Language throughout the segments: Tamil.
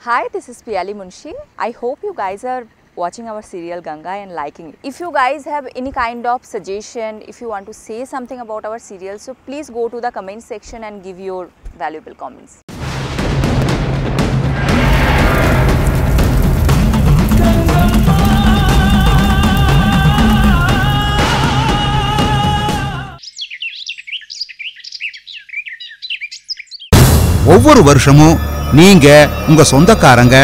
Hi, this is Piyali Munshi. I hope you guys are watching our serial Ganga and liking it. If you guys have any kind of suggestion, if you want to say something about our serial, so please go to the comment section and give your valuable comments. ஒவ்வொரு வருஷமும் நீங்க உங்க சொந்தக்காரங்க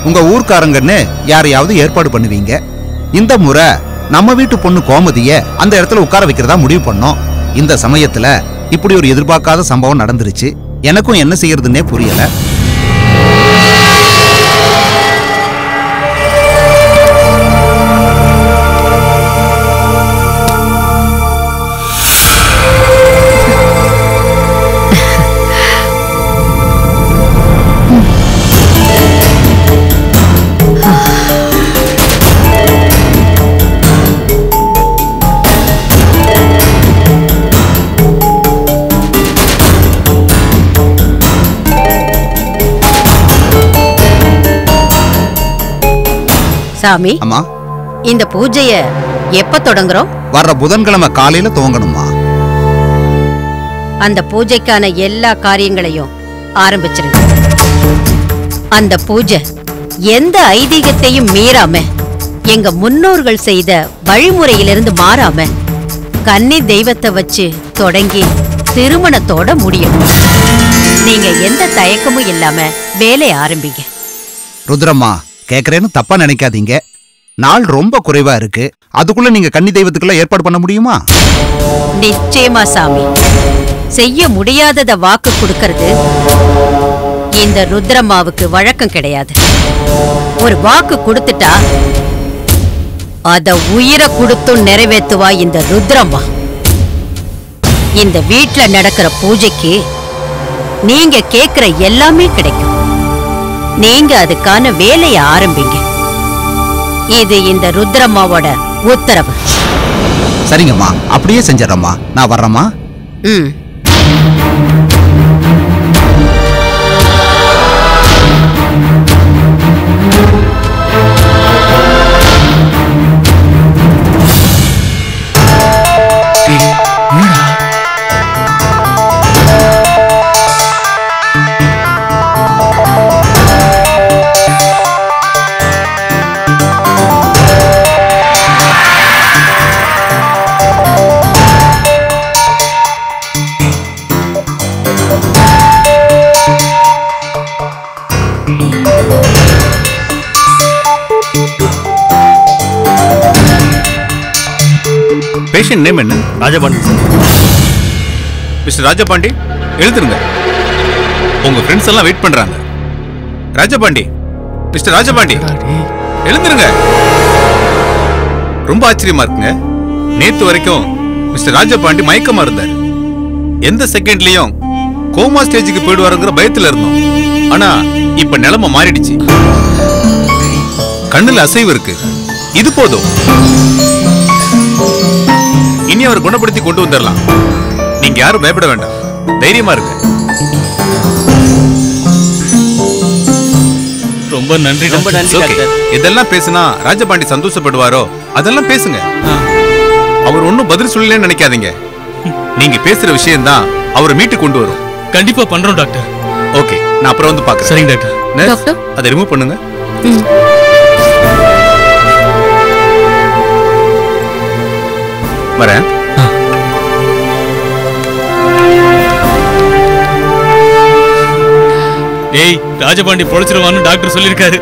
உங்க ஊர்க்காரங்கன்னு யாரையாவது ஏற்பாடு பண்ணுவீங்க. இந்த முறை நம்ம வீட்டு பொண்ணு கோமதிய அந்த இடத்துல உட்கார வைக்கிறதா முடிவு பண்ணோம். இந்த சமயத்துல இப்படி ஒரு எதிர்பார்க்காத சம்பவம் நடந்துருச்சு. எனக்கும் என்ன செய்யறதுன்னே புரியல. சாமி, அம்மா, இந்த பூஜைய எப்ப தொடங்குறோம்? வர்ற புதன்கிழமை காலையில துவங்கணுமா? அந்த பூஜைக்கான எல்லா காரியங்களையும் ஆரம்பிச்சிருங்க. அந்த பூஜை எந்த ஐதீகத்தையும் மீறாம, எங்க முன்னோர்கள் செய்த வழிமுறையிலிருந்து மாறாம, கன்னி தெய்வத்தை வச்சு தொடங்கி திருமணத்தோட முடியும். நீங்க எந்த தயக்கமும் இல்லாம வேலையை ஆரம்பிங்க. ருத்ரம்மா, கேக்குறேன்னு தப்பா நினைக்காதீங்க. நாள் ரொம்ப குறைவா இருக்கு. அதுக்குள்ள நீங்க கன்னி தெய்வத்துக்குள்ள ஏற்பாடு பண்ண முடியுமா? நிச்சயமா சாமி. செய்ய முடியாதத வாக்கு கொடுக்கறது இந்த ருத்ரம்மாவுக்கு வழக்கம் கிடையாது. ஒரு வாக்கு கொடுத்துட்டா அத உயிரை கொடுத்தும் நிறைவேற்றுவா இந்த ருத்ரம்மா. இந்த வீட்ல நடக்கிற பூஜைக்கு நீங்க கேக்குற எல்லாமே கிடைக்கும். நீங்க அதுக்கான வேலையை ஆரம்பிங்க. இது இந்த ருத்ரம்மாவோட உத்தரவு. சரிங்கம்மா, அப்படியே செஞ்சிடறம்மா. நான் வர்றேம்மா. பேஷண்ட் நேம் என்ன? ராஜபாண்டி. மிஸ்டர் ராஜபாண்டி, எழுதுருங்க. உங்க ஃப்ரெண்ட்ஸ் எல்லாம் வெயிட் பண்றாங்க. ராஜபாண்டி, மிஸ்டர் ராஜபாண்டி, எழுதுருங்க. ரொம்ப ஆச்சரியமா இருக்குங்க. நேத்து வரைக்கும் மிஸ்டர் ராஜபாண்டி மயக்கமா இருந்தார். எந்த செகண்ட்லயும் கோமா ஸ்டேஜுக்கு போயிடுவாருங்கிற பயத்துல இருந்தோம். ஆனா இப்ப நிலைமை மாறிடுச்சு. கண்ணுல அசைவு இருக்கு. இது போதும். இனி அவர் குணப்படுத்தி கொண்டு வந்துடலாம். நீங்க யாரும் பயப்பட வேண்டாம். தைரியமா இருக்க. ரொம்ப நன்றி. ரொம்ப நன்றி டாக்டர். இதெல்லாம் பேசினா ராஜபாண்டி சந்தோஷப்படுவாரோ அதெல்லாம் பேசுங்க. அவர் ஒன்னும் பதில் சொல்லலன்னு நினைக்காதீங்க. நீங்க பேசுற விஷயம் தான் அவரை மீட்டு கொண்டு வரும். கண்டிப்பா பண்றோம் டாக்டர். ஓகே, நான் அப்புறம் வந்து பாக்குறேன். சரிங்க டாக்டர். டாக்டர், அதை ரிமூவ் பண்ணுங்க. வரேன். ஏய், ராஜபாண்டி பொழைச்சிருவான்னு டாக்டர் சொல்லிருக்காரு.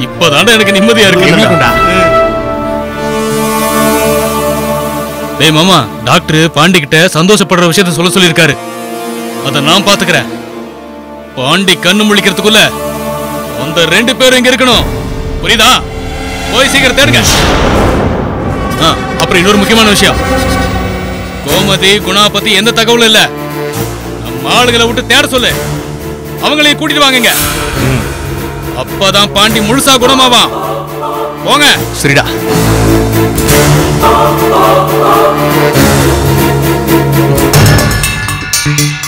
இப்பதான்டா எனக்கு நிம்மதியா இருக்கு. டேய் மாமா, டாக்டர் பாண்டி கிட்ட சந்தோஷப்படுற விஷயத்த சொல்ல சொல்லிருக்காரு. அத நான் பாத்துக்கிறேன். பாண்டி கண்ணு முழிக்கிறதுக்குள்ள அந்த 2 பேரும் இங்க இருக்கணும். புரியுதா? போய் சீக்கிரம் தேடுங்க. அப்புறம் இன்னொரு முக்கியமான விஷயம், கோமதி குணா பத்தி எந்த தகவலும் இல்ல. நம்ம ஆளுகளை விட்டு தேட சொல்லு. அவங்களையும் கூட்டிட்டு வாங்க. அப்பதான் பாண்டி முழுசா குணமாவான். போங்க. சரிடா.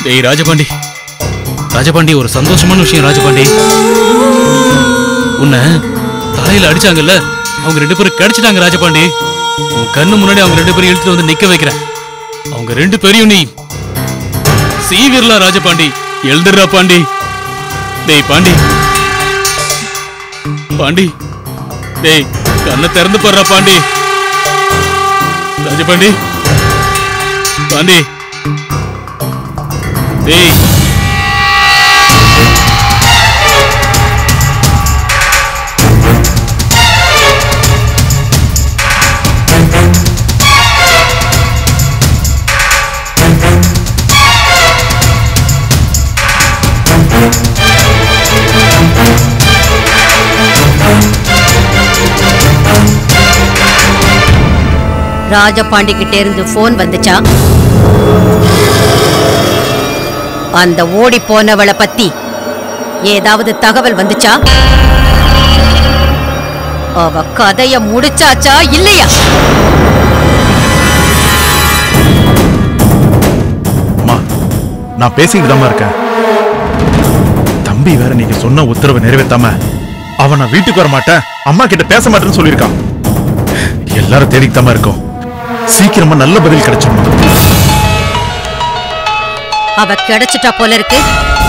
டேய் ராஜபாண்டி, ராஜபாண்டி ஒரு சந்தோஷமான விஷயம். ராஜபாண்டி, உன்னை தாயில அடிச்சாங்கல்ல, அவங்க 2 பேரும் கிடைச்சிட்டாங்க ராஜபாண்டி. உன் கண்ணு முன்னாடி அவங்க 2 பேரும் இழுத்துட்டு வந்து நிக்க வைக்கிறேன். அவங்க 2 பேரையும் நீ சீவிரலாம் ராஜபாண்டி. எழுதுறா பாண்டி. டேய் பாண்டி, பாண்டி டேய் கண்ணை திறந்து போடுறா பாண்டி. ராஜபாண்டி, பாண்டி டேய். ராஜபாண்டி கிட்ட இருந்து போன் வந்துச்சா? அந்த ஓடி போனவளை பத்தி ஏதாவது தகவல் வந்துச்சா? அவ கதைய முடிச்சாச்சா இல்லையா? நான் பேசிக்கிட்டு தான் இருக்கேன். தம்பி வேற நீங்க சொன்ன உத்தரவை நிறைவேற்றாம அவன் நான் வீட்டுக்கு வர மாட்டேன், அம்மா கிட்ட பேச மாட்டேன்னு சொல்லியிருக்கான். எல்லாரும் தேடிக்கிட்டாம இருக்கோம். சீக்கிரமா நல்ல பதில் கிடைச்சிடும். அவ கிடைச்சிட்டா போல இருக்கு.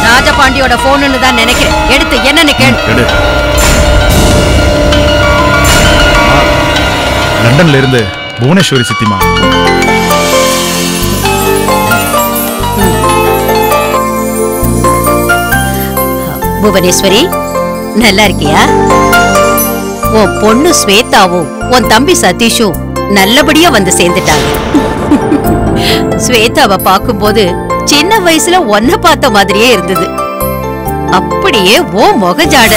ராஜபாண்டியோட போன்னு தான் நினைக்கிறேன். எடுத்து என்னன்னு கேளு. லண்டன்ல இருந்து புவனேஸ்வரி சித்திமா. புவனேஸ்வரி, நல்லா இருக்கியா? உன் பொண்ணு ஸ்வேதாவும் உன் தம்பி சதீஷும் நல்லபடியா வந்து சேர்ந்துட்டாங்க. ஸ்வேதாவை பார்க்கும்போது சின்ன வயசுல ஒன்ன பார்த்த மாதிரியே இருந்தது. அப்படியே ஓ முகஜாட.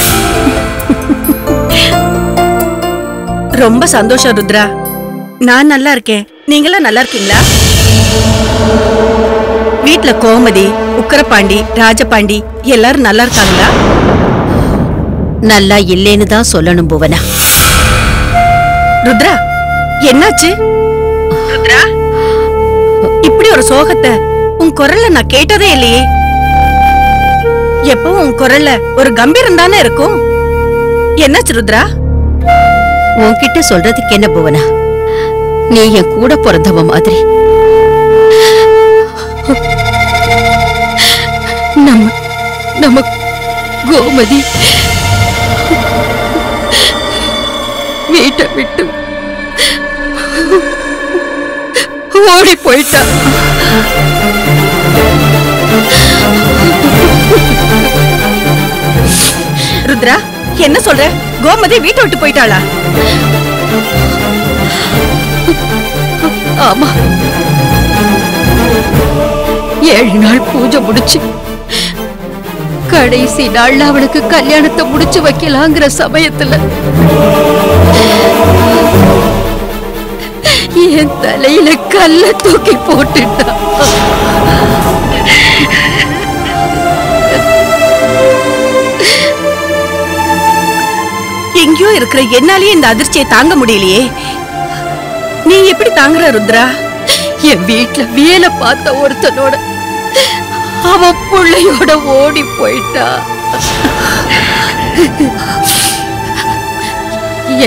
ரொம்ப சந்தோஷம் ருத்ரா. நான் நல்லா இருக்கேன். நீங்களும் நல்லா இருக்கீங்களா? வீட்ல கோமதி, உக்கரபாண்டி, ராஜபாண்டி எல்லாரும் நல்லா இருக்காங்களா? நல்லா இல்லேன்னு தான் சொல்லணும் புவனா. ருத்ரா, என்னாச்சு? ருத்ரா, இப்படி ஒரு சோகத்தை உன் குரல்ல நான் கேட்டதே இல்லையே. எப்பவும் உன் குரல்ல ஒரு கம்பீரம் தானே இருக்கும். என்னாச்சு ருத்ரா? உன்கிட்ட சொல்றதுக்கு என்ன புவனா, நீ என் கூட பிறந்தவ மாதிரி. நம்ம கோமதி வீட்டை விட்டு ஓடி போயிட்டா. ருத்ரா, என்ன சொல்ற? கோமதி வீட்டை விட்டு போயிட்டாளா? ஆமா, 7 நாள் பூஜை முடிச்சு கடைசி நாள்ல அவளுக்கு கல்யாணத்தை முடிச்சு வைக்கலாங்கிற சமயத்துல என் தலையில கல்ல தூக்கி போட்டுட்டா. எங்கயோ இருக்கிற என்னாலேயே இந்த அதிர்ச்சியை தாங்க முடியலையே. நீ எப்படி தாங்குற ருத்ரா? என் வீட்டுல வேலை பார்த்த ஒருத்தனோட அவ பிள்ளையோட ஓடி போயிட்டா.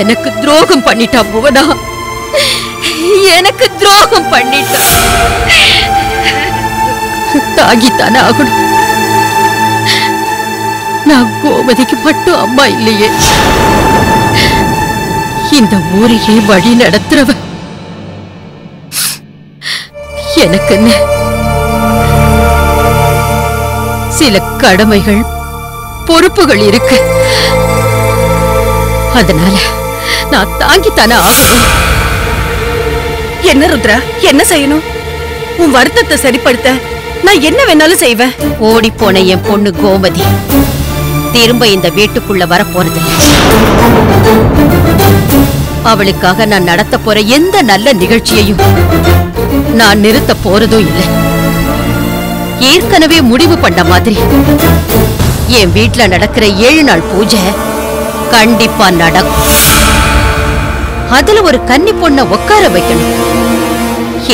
எனக்கு துரோகம் பண்ணிட்டா புவனா, எனக்கு துரோகம் பண்ணிட்டா. தாங்கித்தானே ஆகணும். நான் கோமதிக்கு மட்டும் அம்மா இல்லையே, இந்த ஊரையே வழி நடத்துறவ. எனக்குன்னு சில கடமைகள் பொறுப்புகள் இருக்கு. அதனால நான் தாங்கித்தானே ஆகணும். என்ன ருத்ரா, என்ன செய்யணும்? உன் வருத்தத்தை சரிப்படுத்த நான் என்ன வேணாலும் செய்வேன். ஓடி போன என் பொண்ணு கோமதி திரும்ப இந்த வீட்டுக்குள்ள வர போறதில்லை. அவளுக்காக நான் நடத்த போற எந்த நல்ல நிகழ்ச்சியையும் நான் நிறுத்த போறதும் இல்லை. ஏற்கனவே முடிவு பண்ண மாதிரி என் வீட்டுல நடக்கிற 7 நாள் பூஜை கண்டிப்பா நடக்கும். அதுல ஒரு கன்னி பொண்ண உட்கார வைக்கணும்.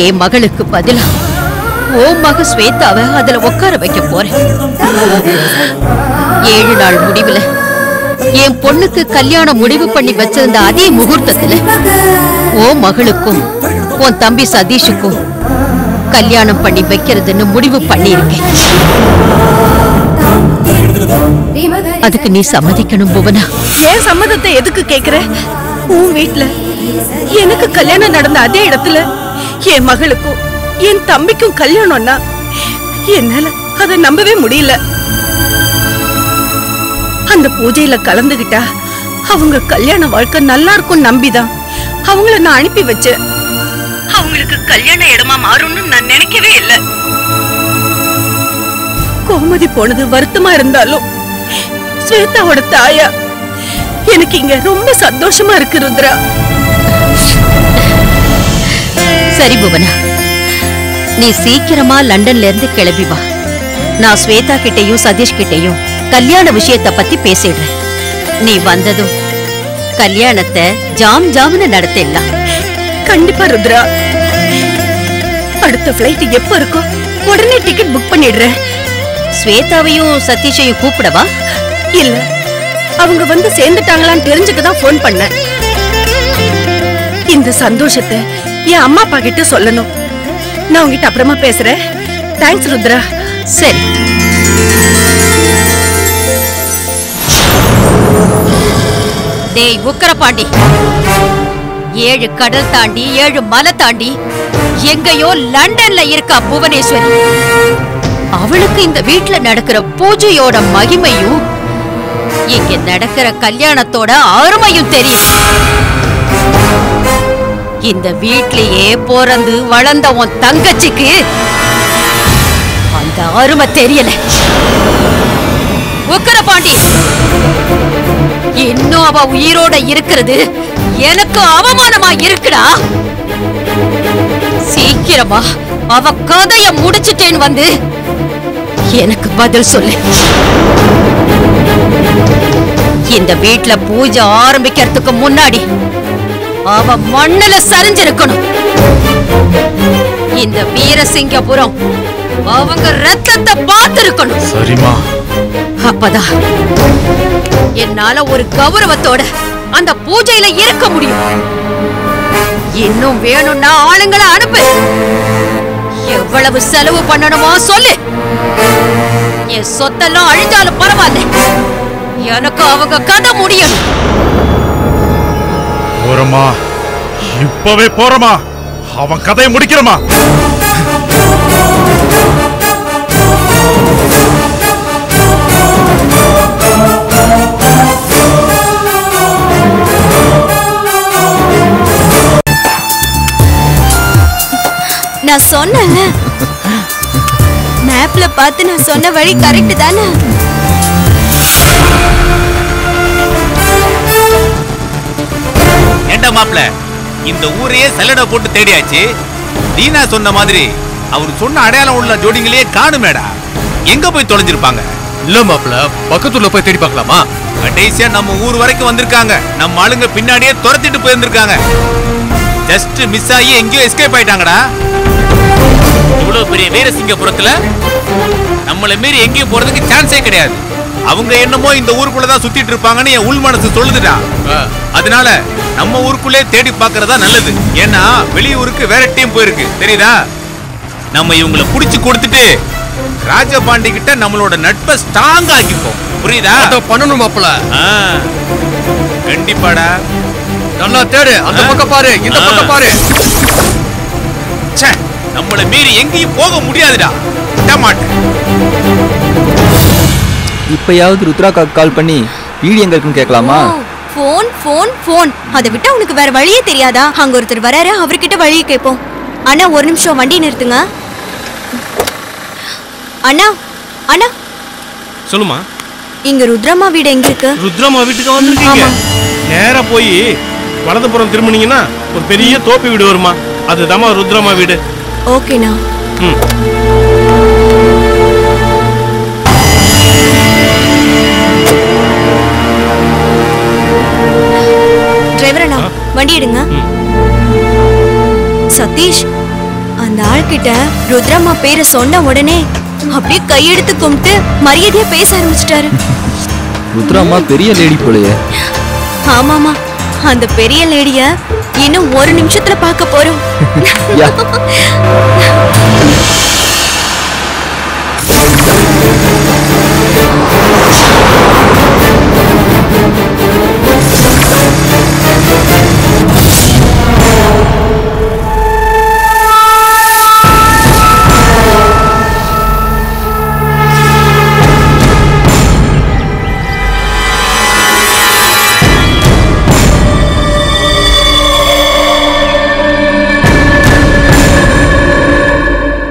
என் மகளுக்கு பதிலா ஓ மக ஸ்வேதாவை அதுல உட்கார வைக்க போறேன். 7 நாள் முடிவுல என் பொண்ணுக்கு கல்யாணம் முடிவு பண்ணி வச்சிருந்த அதே முகூர்த்தத்துல ஓ மகளுக்கும் உன் தம்பி சதீஷுக்கும் கல்யாணம் பண்ணி வைக்கிறதுன்னு முடிவு பண்ணியிருக்கேன். அதுக்கு நீ சம்மதிக்கணும் புவனா. ஏன் சம்மதத்தை எதுக்கு கேக்குற? உன் வீட்டுல எனக்கு கல்யாணம் நடந்த அதே இடத்துல என் மகளுக்கும் என் தம்பிக்கும் கல்யாணம்னா என்னால அதை நம்பவே முடியல. அந்த பூஜையில கலந்துகிட்டா அவங்க கல்யாண வாழ்க்கை நல்லா இருக்கும் நம்பிதான் அவங்கள நான் அனுப்பி வச்சேன். அவங்களுக்கு கல்யாண இடமா மாறும்னு நான் நினைக்கவே இல்லை. கோமதி போனது வருத்தமா இருந்தாலும் ஸ்வேதாவோட தாயா எனக்கு இங்க ரொம்ப சந்தோஷமா இருக்கு ருத்ரா. சரி புவனா, நீ சீக்கிரமா லண்டன்ல இருந்து கிளம்பி வா. நான் ஸ்வேதா கிட்டையும் சதீஷ் கிட்டையும் கல்யாண விஷயத்தை பத்தி பேசிடுறேன். நீ வந்ததும் கல்யாணத்தை ஜாம் ஜாம்னு நடத்திடலாம். கண்டிப்பா ருத்ரா. அடுத்த பிளைட் எப்ப இருக்கும் உடனே டிக்கெட் புக் பண்ணிடுறேன். ஸ்வேதாவையும் சதீஷையும் கூப்பிடவா? இல்ல, அவங்க வந்து சேர்ந்துட்டாங்களான்னு தெரிஞ்சுக்கதான் போன் பண்ணேன். இந்த சந்தோஷத்தை என் அம்மா அப்பா கிட்ட சொல்லணும். நான் உங்ககிட்ட அப்புறமா பேசுறேன். தேங்க்ஸ் ருத்ரா. சரி. டேய் உக்கரபாண்டி, 7 கடல் தாண்டி 7 மலை தாண்டி எங்கயோ லண்டன்ல இருக்கா புவனேஸ்வரி. அவளுக்கு இந்த வீட்டுல நடக்கிற பூஜையோட மகிமையும் இங்க நடக்கிற கல்யாணத்தோட அருமையும் தெரியும். இந்த வீட்லயே பிறந்து வளர்ந்த உன் தங்கச்சிக்கு அந்த அருமை தெரியல. உக்கரபாண்டி, இன்னும் அவ உயிரோட இருக்கிறது எனக்கு அவமானமா இருக்குடா. சீக்கிரமா அவ கதைய முடிச்சிட்டேன்னு வந்து எனக்கு பதில் சொல்லு. இந்த வீட்ல பூஜை ஆரம்பிக்கிறதுக்கு முன்னாடி அவ மண்ணுல சரிஞ்சிருக்கணும். இந்த வீரசிங்கபுரம் அவங்க ரத்தத்தை பார்த்திருக்கணும். சரிமா. அப்பதான் என்னால ஒரு கௌரவத்தோட அந்த பூஜையில இருக்க முடியும். இன்னும் வேணும்னா ஆளுங்களை அனுப்பு. எவ்வளவு செலவு பண்ணணுமோ சொல்லு. என் சொத்தெல்லாம் அழிஞ்சாலும் பரவாயில்ல, எனக்கு அவங்க கதை முடியும். போறமா, இப்பவே போறமா, அவன் கதையை முடிக்கிறமா. நான் சொன்னேன்ல, மேப்ல பார்த்து நான் சொன்ன வழி கரெக்ட் தானே? ஏண்டா மாப்ள, இந்த ஊரையே சல்லடை போட்டு தேடியாச்சு. தீனா சொன்ன மாதிரி அவர் சொன்ன அடையாளம் உள்ள ஜோடிங்களையே காணுமேடா. எங்க போய் தொலைஞ்சிருப்பாங்க? இல்ல மாப்ள, பக்கத்துல போய் தேடி பார்க்கலாமா? கடைசியா நம்ம ஊர் வரைக்கும் வந்திருக்காங்க. நம்ம ஆளுங்க பின்னாடியே துரத்திட்டு போயிருந்திருக்காங்க. ஜஸ்ட் மிஸ் ஆகி எங்கேயோ எஸ்கேப் ஆயிட்டாங்கடா. இவ்வளவு பெரிய வீரசிங்கபுரத்துல நம்மள மீறி எங்கேயும் போறதுக்கு சான்ஸே கிடையாது. அவங்க என்னமோ இந்த ஊருக்குள்ளதான் சுத்திட்டு இருப்பாங்கன்னு என் உள் மனசு சொல்லுதுடா. அதனால நம்ம ஊருக்குள்ளே தேடி பாக்குறதா நல்லது. ஏன்னா வெளியூருக்கு வேற டீம் போயிருக்கு, தெரியுதா? நம்ம இவங்களை புடிச்சு கொடுத்துட்டு ராஜபாண்டி கிட்ட நம்மளோட நட்பை ஸ்ட்ராங் ஆக்கிப்போம். புரியுதா? பண்ணணும் மாப்ள. கண்டிப்பாடா. நல்லா தேடு. அந்த பக்கம் பாரு, இந்த பக்கம் பாரு. நம்மள மீறி எங்கேயும் போக முடியாதுடா. மாட்டேன். இப்பயாவது ருத்ராக்கா கால் பண்ணி வீடு எங்க இருக்குன்னு கேட்கலாமா? போன் போன் போன் அதை விட்டா உனக்கு வேற வழியே தெரியாதா? அங்க ஒருத்தர் வராரு, அவர்கிட்ட வழியை கேட்போம். அண்ணா ஒரு நிமிஷம் வண்டி நிறுத்துங்க. அண்ணா அண்ணா சொல்லுமா. இங்க ருத்ரம்மா வீடு எங்க இருக்கு? ருத்ரம்மா வீட்டுக்கு வந்திருக்கீங்க. நேரா போய் வலதுபுறம் திரும்பினீங்கன்னா ஒரு பெரிய தோப்பு வீடு வருமா, அதுதான் ருத்ரம்மா வீடு. ஓகேண்ணா. டிரைவர் அண்ணா வண்டி எடுங்க. சதீஷ், அந்த ஆள்கிட்ட ருத்ரம்மா பேரை சொன்ன உடனே அப்படியே கையெடுத்து கும்பிட்டு மரியாதையா பேச ஆரம்பிச்சிட்டாரு. ருத்ராமா பெரிய லேடி போலயே. ஆமாமா, அந்த பெரிய லேடிய இன்னும் ஒரு நிமிஷத்துல பார்க்க போறோம்.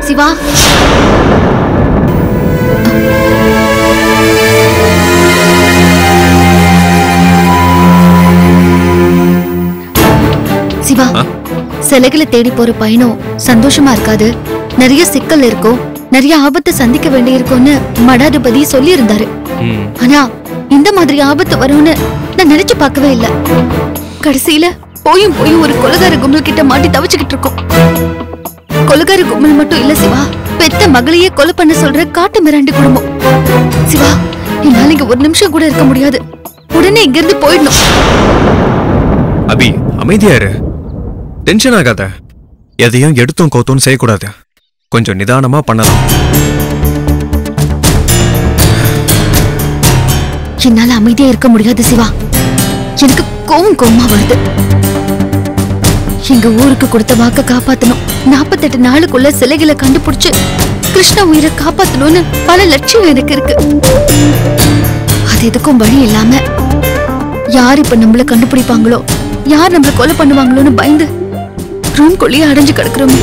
சிவா, சிவா, சிலைகளை தேடி போற பயணம் சந்தோஷமா இருக்காது. நிறைய சிக்கல் இருக்கும், நிறைய ஆபத்தை சந்திக்க வேண்டியிருக்கும்னு மடாதிபதி சொல்லி இருந்தாரு. ஆனா இந்த மாதிரி ஆபத்து வரும்னு நான் நினைச்சு பார்க்கவே இல்ல. கடைசியில போயும் ஒரு கொலைகார கும்பல் கிட்ட மாட்டி தவிச்சுக்கிட்டு இருக்கோம். கொலைகார கும்பல் மட்டும் இல்ல சிவா, பெத்த மகளையே கொலை பண்ண சொல்ற காட்டு மிராண்டி குடும்பம். சிவா, என்னால இங்க ஒரு நிமிஷம் கூட இருக்க முடியாது. உடனே இங்க இருந்து போயிடணும். அபி, அமைதியா இரு. டென்ஷன் ஆகாத. எதையும் எடுத்தும் கோத்தும் செய்யக்கூடாது. கொஞ்சம் நிதானமா பண்ணலாம். என்னால அமைதியா இருக்க முடியாது சிவா. எனக்கு கோவமா வருது. எங்க ஊருக்கு கொடுத்த வாக்க காப்பாத்தணும். 48 நாளுக்குள்ள சிலைகளை கண்டுபிடிச்சு கிருஷ்ண உயிரை காப்பாத்தணும்னு பல லட்சியம் எனக்கு இருக்கு. அது எதுக்கும் வழி இல்லாம யார் இப்ப நம்மள கண்டுபிடிப்பாங்களோ, யார் நம்மள கொலை பண்ணுவாங்களோன்னு பயந்து ரூம் கொள்ளையே அடைஞ்சு கிடக்குறோமே.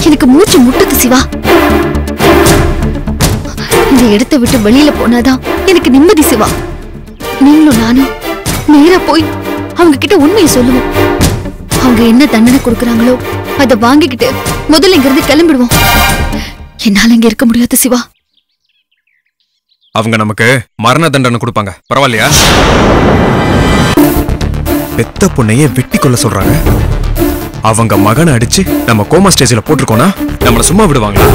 எனக்கு மூச்சு முட்டுது சிவா. இந்த இடத்தை விட்டு வெளியில போனாதான் எனக்கு நிம்மதி சிவா. நீங்களும் நானும் நேரா போய் அவங்க கிட்ட உண்மையை சொல்லுவோம். அவங்க என்ன தண்டனை கொடுக்கறாங்களோ அதை வாங்கிக்கிட்டு முதல்ல இங்க இருந்து கிளம்பிடுவோம். என்னால இங்க இருக்க முடியாது சிவா. அவங்க நமக்கு மரண தண்டனை கொடுப்பாங்க, பரவாயில்லையா? பெத்த பொண்ணையே வெட்டி கொள்ள சொல்றாங்க. அவங்க மகனை அடிச்சு நம்ம கோமா ஸ்டேஜ்ல போட்டிருக்கோம்னா நம்மள சும்மா விடுவாங்களா?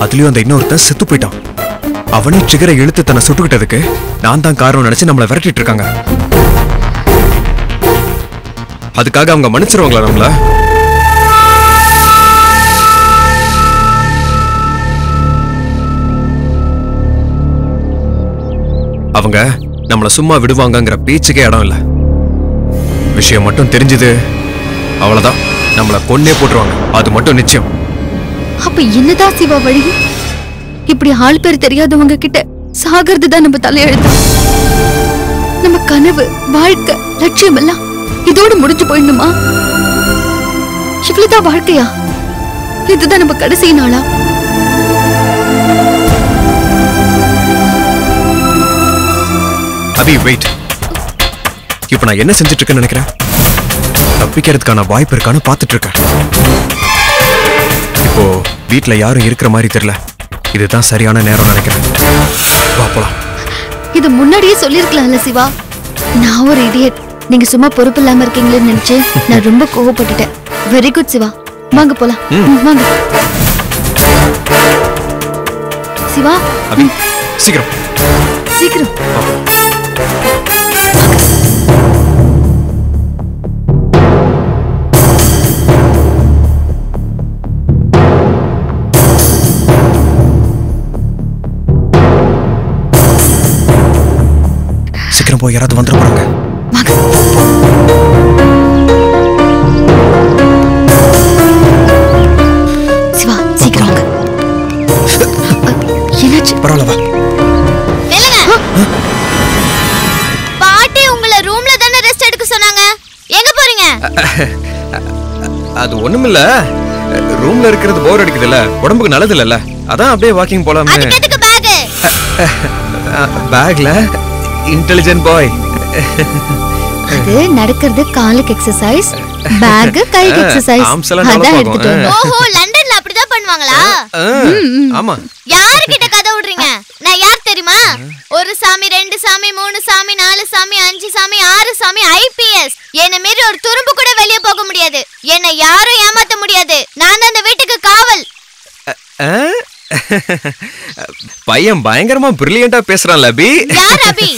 அதுலயும் அந்த இன்னொருத்தன் செத்து போயிட்டான். அவனே ட்ரிகரை இழுத்து தன்னை சுட்டுக்கிட்டதுக்கு நான் தான் காரணம் நினைச்சு நம்மள விரட்டிட்டு இருக்காங்க. அதுக்காக அவங்க மன்னிச்சிருவாங்களா நம்மள? அவங்க நம்மள சும்மா விடுவாங்கங்கிற பேச்சுக்கே இடம் இல்ல. விஷயம் மட்டும் தெரிஞ்சது அவ்வளவுதான், நம்மள கொன்னே போட்டுருவாங்க. அது மட்டும் நிச்சயம். அப்ப என்னதான் சிவா வழி? இப்படி ஆள் பேர் தெரியாதவங்க கிட்ட சாகிறது தான் நம்ம தலையெழுத்து. நம்ம கனவு, வாழ்க்கை, லட்சியம் எல்லாம் இதோடு முடிஞ்சு போயிடணுமா? இவ்வளவுதான் வாழ்க்கையா? இதுதான் நம்ம கடைசி நாளா? அபி, வெயிட். இப்ப நான் என்ன செஞ்சுட்டு இருக்கேன்னு நினைக்கிறேன்? தப்பிக்கிறதுக்கான வாய்ப்பு இருக்கான்னு பாத்துட்டு இருக்கேன். இப்போ வீட்டுல யாரும் இருக்கிற மாதிரி தெரியல. இதுதான் சரியான நேரம் நினைக்கிறேன். வா போலாம். இது முன்னாடியே சொல்லிருக்கலாம்ல சிவா. நான் ஒரு இடியட். நீங்க சும்மா பொறுப்பு இல்லாம இருக்கீங்களேன்னு நினைச்சு நான் ரொம்ப கோவப்பட்டுட்டேன். வெரி குட் சிவா, வாங்க போலாம். வாங்க சிவா. அபி, சீக்கிரம் சீக்கிரம். சீக்கிரம் போய் யாராவது வந்துட போறாங்க. சிவா, சீக்கிரம் வாங்க. என்னாச்சு? பரவாயில்ல. பாட்டி உங்களை ரூம்ல தானே ரெஸ்ட் எடுக்க சொன்னாங்க. எங்க போறீங்க? அது ஒண்ணுமில்ல, ரூம்ல இருக்கிறது போர் அடிக்குதுல்ல, உடம்புக்கு நல்லது இல்லல்ல, அதான் அப்படியே வாக்கிங் போலாம்னு. அதுக்கு எதுக்கு பேக்? பேக்ல இன்டெலிஜென்ட் பாய். அது நடக்கிறது காலுக்கு எக்ஸர்சைஸ், பேக் கைக்கு எக்ஸர்சைஸ். அதான் எடுத்துட்டு வந்தேன். ஓஹோ, லண்டன்ல அப்படிதான் பண்ணுவாங்களா? ஆமா. யார்கிட்ட கதை விடுறீங்க? நான் யார் தெரியுமா? ஒரு சாமி, 2 சாமி, 3 சாமி, 4 சாமி, 5 சாமி, 6 சாமி, ஐபிஎஸ். என்ன மீறி ஒரு துரும்பு கூட வெளியே போக முடியாது. என்ன யாரும் ஏமாத்த முடியாது. நான் தான் அந்த வீட்டுக்கு காவல். பையன் பயங்கரமா பிரில்லியண்டா பேசுறான்ல அபி. யார் அபி?